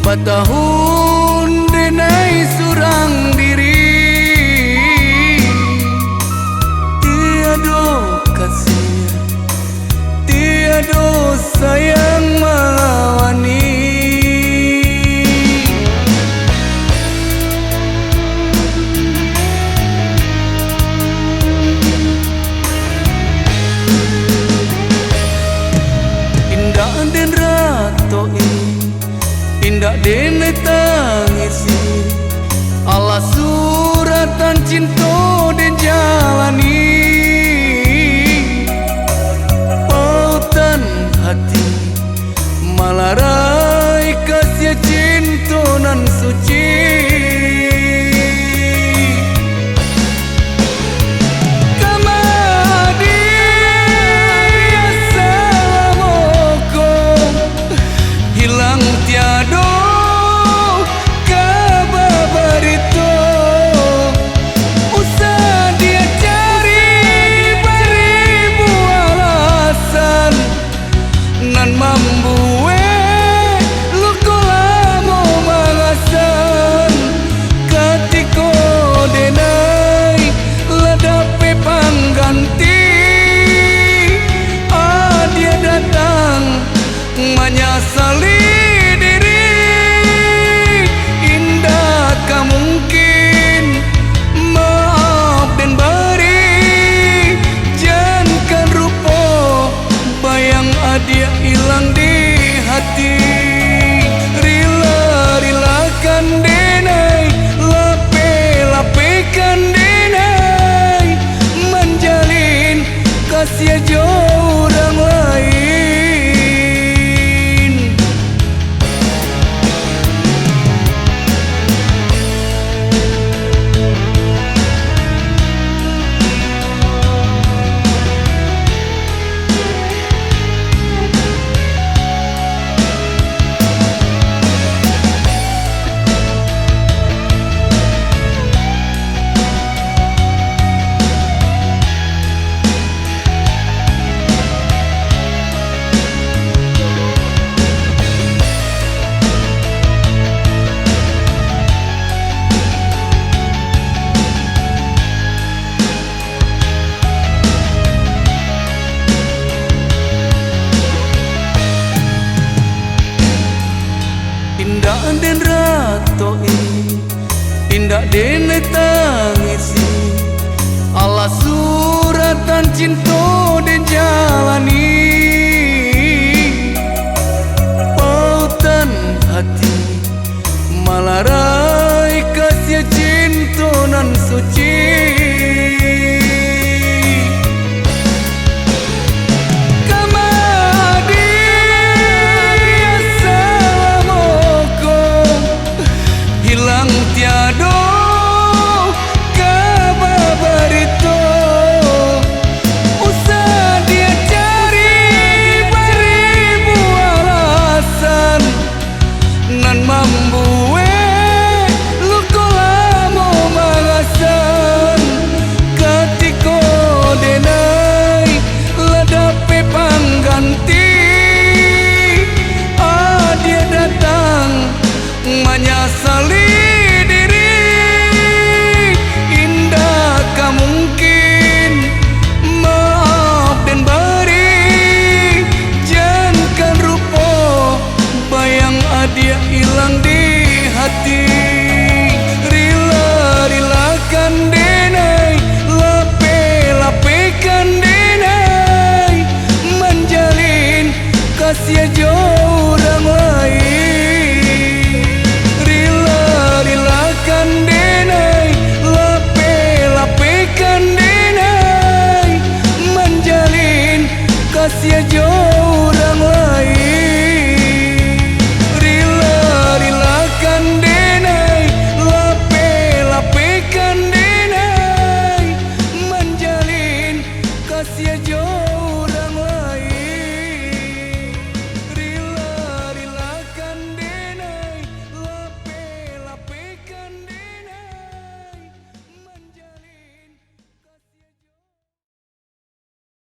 Patahun denai surang diri, tiada kasih, tiada sayang mawani. Indah den ratoi, indah dene tangisi, ala suratan cinta den jalani. Pautan hati malarai kasih cinta nan suci. Menyesali diri, indah tak mungkin maaf dan beri. Jangan rupa bayang adia hilang di hati. Rela-relakan denai, lape-lapekan denai, menjalin kasih jauh orang lain. Indah den ratoi, indah dene tangisi, ala suratan cinta den jalani. Pautan hati malarai kasih cinta nan suci. Menyesali diri, indah tak mungkin maaf dan beri. Jangan rupa bayang adia hilang di hati. Rela-relakan denai, lape-lapekan denai, menjalin kasih jauh orang lain. Kasih jauh